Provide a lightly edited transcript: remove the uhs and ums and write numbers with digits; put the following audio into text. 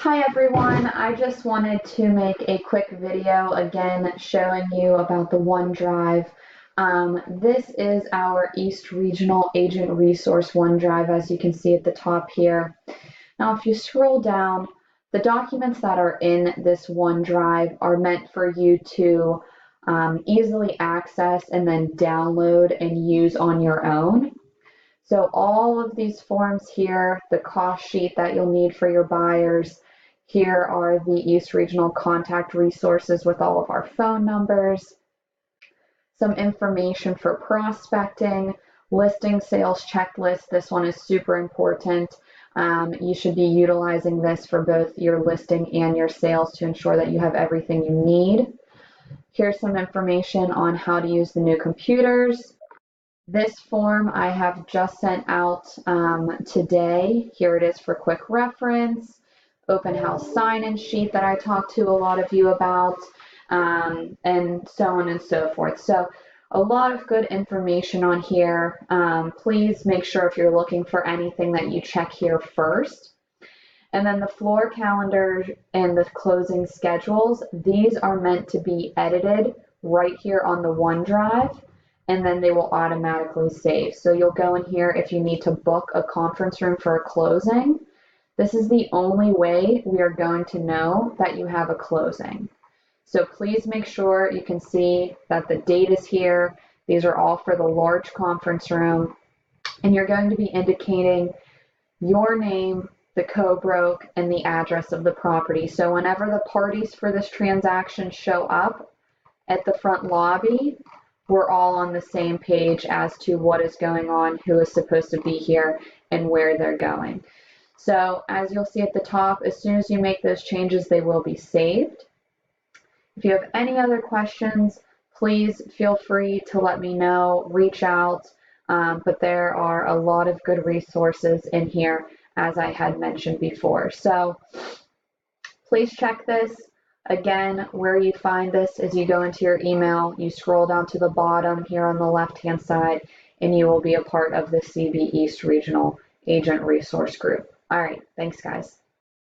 Hi everyone, I just wanted to make a quick video again showing you about the OneDrive. This is our East Regional Agent Resource OneDrive, as you can see at the top here. Now if you scroll down, the documents that are in this OneDrive are meant for you to easily access and then download and use on your own. So all of these forms here, the cost sheet that you'll need for your buyers, here are the East Regional contact resources with all of our phone numbers, some information for prospecting, listing sales checklist. This one is super important. You should be utilizing this for both your listing and your sales to ensure that you have everything you need. Here's some information on how to use the new computers. This form I have just sent out today. Here it is for quick reference. Open house sign-in sheet that I talked to a lot of you about, and so on and so forth. So a lot of good information on here. Please make sure if you're looking for anything that you check here first. And then the floor calendar and the closing schedules, these are meant to be edited right here on the OneDrive, and then they will automatically save. So you'll go in here if you need to book a conference room for a closing. This is the only way we are going to know that you have a closing. So please make sure you can see that the date is here. These are all for the large conference room. And you're going to be indicating your name, the co-broke, and the address of the property. So whenever the parties for this transaction show up at the front lobby, we're all on the same page as to what is going on, who is supposed to be here, and where they're going. So as you'll see at the top, as soon as you make those changes, they will be saved. If you have any other questions, please feel free to let me know, reach out, but there are a lot of good resources in here, as I had mentioned before. So please check this. Again, where you find this is you go into your email, you scroll down to the bottom here on the left-hand side, and you will be a part of the CB East Regional Agent Resource Group. All right, thanks guys.